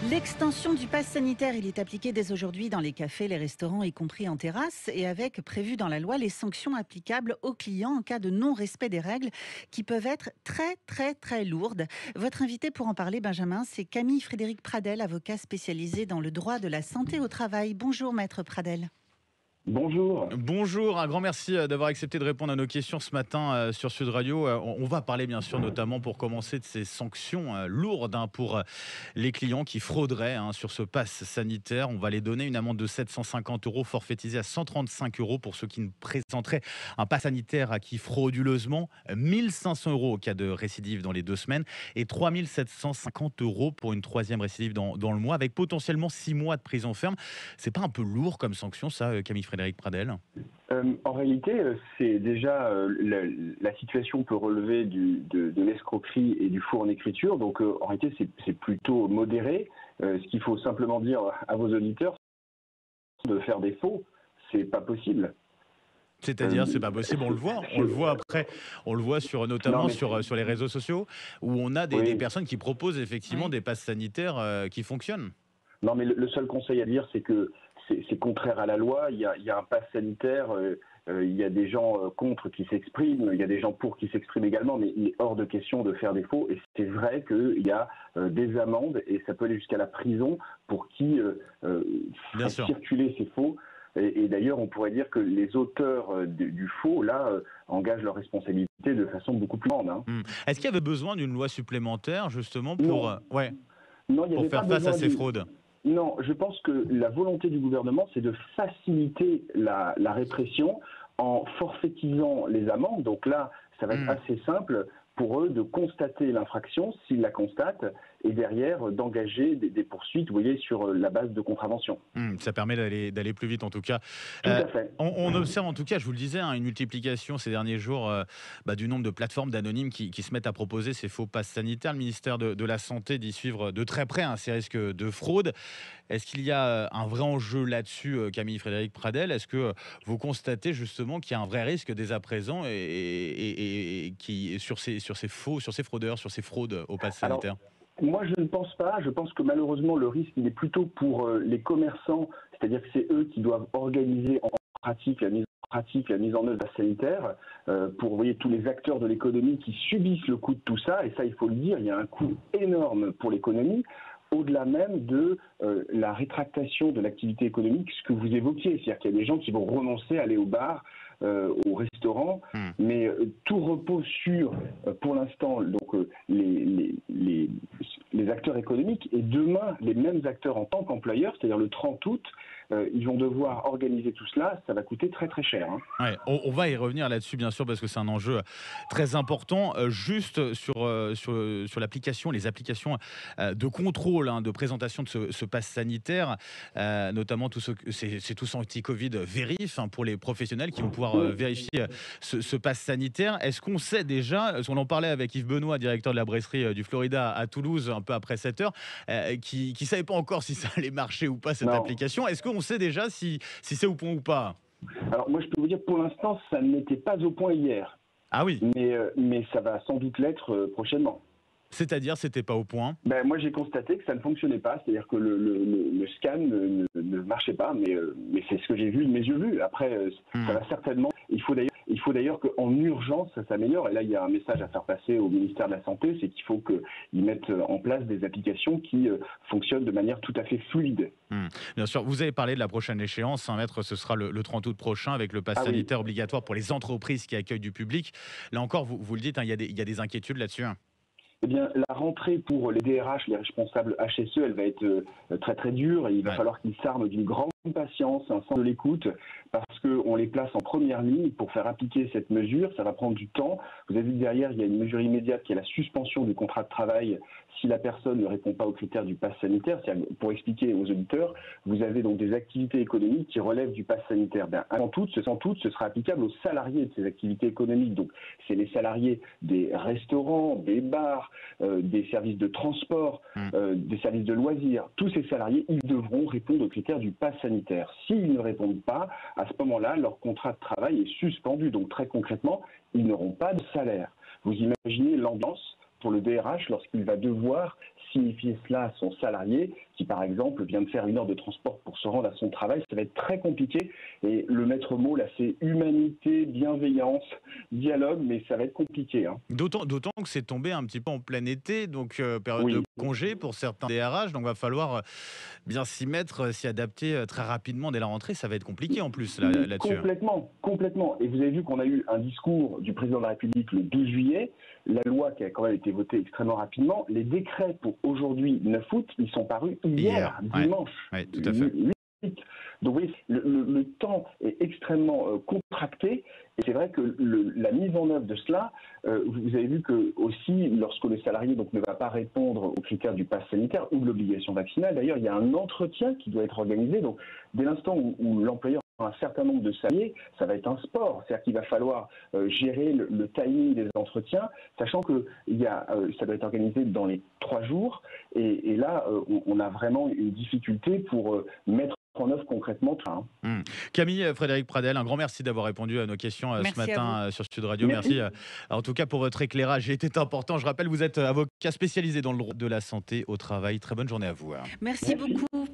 L'extension du pass sanitaire, il est appliqué dès aujourd'hui dans les cafés, les restaurants, y compris en terrasse, et avec prévu dans la loi les sanctions applicables aux clients en cas de non-respect des règles qui peuvent être très lourdes. Votre invité pour en parler, Benjamin, c'est Camille Frédéric Pradel, avocat spécialisé dans le droit de la santé au travail. Bonjour Maître Pradel. Bonjour. Bonjour, un grand merci d'avoir accepté de répondre à nos questions ce matin sur Sud Radio. On va parler bien sûr notamment pour commencer de ces sanctions lourdes pour les clients qui frauderaient sur ce pass sanitaire. On va les donner une amende de 750 € forfaitisée à 135 € pour ceux qui ne présenteraient un pass sanitaire acquis frauduleusement, 1500 € au cas de récidive dans les 2 semaines et 3750 € pour une troisième récidive dans le mois avec potentiellement 6 mois de prison ferme. C'est pas un peu lourd comme sanction ça, Camille Frédéric Pradel? En réalité, c'est déjà la situation peut relever de l'escroquerie et du faux en écriture. Donc, en réalité, c'est plutôt modéré. Ce qu'il faut simplement dire à vos auditeurs, de faire des faux, c'est pas possible. C'est-à-dire, c'est pas possible, on le voit après, on le voit notamment sur les réseaux sociaux, où on a des personnes qui proposent effectivement des passes sanitaires qui fonctionnent. Non, mais le seul conseil à dire, c'est que c'est contraire à la loi. Il y a un pass sanitaire, il y a des gens contre qui s'expriment, il y a des gens pour qui s'expriment également, mais il est hors de question de faire des faux. Et c'est vrai qu'il y a des amendes, et ça peut aller jusqu'à la prison pour qui fait circuler ces faux. Et d'ailleurs, on pourrait dire que les auteurs du faux, là, engagent leur responsabilité de façon beaucoup plus grande. Est-ce qu'il y avait besoin d'une loi supplémentaire, justement, pour faire face à ces fraudes? Non, je pense que la volonté du gouvernement, c'est de faciliter la répression en forfaitisant les amendes. Donc là, ça va être assez simple pour eux de constater l'infraction, s'ils la constatent, et derrière d'engager des poursuites, vous voyez, sur la base de contravention. Ça permet d'aller plus vite en tout cas. Tout à fait. On observe en tout cas, je vous le disais, une multiplication ces derniers jours du nombre de plateformes d'anonymes qui se mettent à proposer ces faux passes sanitaires. Le ministère de la Santé dit suivre de très près ces risques de fraude. Est-ce qu'il y a un vrai enjeu là-dessus, Camille Frédéric Pradel? Est-ce que vous constatez justement qu'il y a un vrai risque dès à présent et qui sur ces fraudeurs, sur ces fraudes au pass sanitaire? Moi, je ne pense pas. Je pense que malheureusement, le risque, il est plutôt pour les commerçants, c'est-à-dire que c'est eux qui doivent organiser en pratique la mise en œuvre sanitaire pour, vous voyez, tous les acteurs de l'économie qui subissent le coût de tout ça. Et ça, il faut le dire, il y a un coût énorme pour l'économie, au-delà même de la rétractation de l'activité économique, ce que vous évoquiez. C'est-à-dire qu'il y a des gens qui vont renoncer à aller au bar, au restaurant, mais tout repose sur, pour l'instant, donc les acteurs économiques, et demain, les mêmes acteurs en tant qu'employeurs, c'est-à-dire le 30 août, ils vont devoir organiser tout cela, ça va coûter très cher. Ouais, on va y revenir là-dessus, bien sûr, parce que c'est un enjeu très important. Juste sur l'application, les applications de contrôle, de présentation de ce pass sanitaire, notamment c'est tous anti-Covid Vérif pour les professionnels qui vont pouvoir vérifier ce pass sanitaire. Est-ce qu'on sait déjà, parce qu'on en parlait avec Yves Benoît, directeur de la brasserie du Florida à Toulouse, un peu après 7 heures, qui ne savait pas encore si ça allait marcher ou pas cette application. Est-ce qu'on sait déjà si c'est au point ou pas? Alors moi, je peux vous dire, pour l'instant, ça n'était pas au point hier. Ah oui. Mais ça va sans doute l'être prochainement. C'est-à-dire, c'était pas au point? Moi, j'ai constaté que ça ne fonctionnait pas, c'est-à-dire que le scan ne marchait pas, mais c'est ce que j'ai vu de mes yeux vus. Après, ça va certainement. Il faut d'ailleurs qu'en urgence, ça s'améliore. Et là, il y a un message à faire passer au ministère de la Santé, c'est qu'il faut qu'ils mettent en place des applications qui fonctionnent de manière tout à fait fluide. Bien sûr, vous avez parlé de la prochaine échéance, maître, ce sera le 30 août prochain avec le pass sanitaire obligatoire pour les entreprises qui accueillent du public. Là encore, vous le dites, il y a des inquiétudes là-dessus. Eh bien, la rentrée pour les DRH, les responsables HSE, elle va être très dure, et il va falloir qu'ils s'arment d'une grande patience, un sens de l'écoute, parce qu'on les place en première ligne pour faire appliquer cette mesure. Ça va prendre du temps. Vous avez vu derrière, il y a une mesure immédiate qui est la suspension du contrat de travail si la personne ne répond pas aux critères du pass sanitaire. Pour expliquer aux auditeurs, vous avez donc des activités économiques qui relèvent du pass sanitaire. En tout, ce sera applicable aux salariés de ces activités économiques. Donc, c'est les salariés des restaurants, des bars, des services de transport, des services de loisirs. Tous ces salariés, ils devront répondre aux critères du pass sanitaire. S'ils ne répondent pas, à ce moment-là, leur contrat de travail est suspendu. Donc, très concrètement, ils n'auront pas de salaire. Vous imaginez l'ambiance pour le DRH lorsqu'il va devoir signifier cela à son salarié qui, par exemple, vient de faire 1 heure de transport pour se rendre à son travail. Ça va être très compliqué. Et le maître mot, là, c'est humanité, bienveillance, dialogue, mais ça va être compliqué. Hein. D'autant que c'est tombé un petit peu en plein été, donc période de Oui. congé pour certains DRH, donc va falloir bien s'y mettre, s'y adapter très rapidement dès la rentrée. Ça va être compliqué en plus là-dessus. Complètement, complètement. Et vous avez vu qu'on a eu un discours du président de la République le 12 juillet, la loi qui a quand même été votée extrêmement rapidement. Les décrets pour aujourd'hui, 9 août, ils sont parus hier dimanche. Ouais, tout à fait. Donc oui, le temps est extrêmement contracté et c'est vrai que la mise en œuvre de cela, vous avez vu que aussi lorsque le salarié donc ne va pas répondre aux critères du pass sanitaire ou de l'obligation vaccinale, d'ailleurs il y a un entretien qui doit être organisé. Donc dès l'instant où l'employeur a un certain nombre de salariés, ça va être un sport, c'est-à-dire qu'il va falloir gérer le timing des entretiens, sachant que ça doit être organisé dans les 3 jours et là on a vraiment une difficulté pour mettre en œuvre concrètement tout ça. Camille Frédéric Pradel, un grand merci d'avoir répondu à nos questions ce matin sur Sud Radio. Merci en tout cas pour votre éclairage. Il était important. Je rappelle, vous êtes avocat spécialisé dans le droit de la santé au travail. Très bonne journée à vous. Merci beaucoup.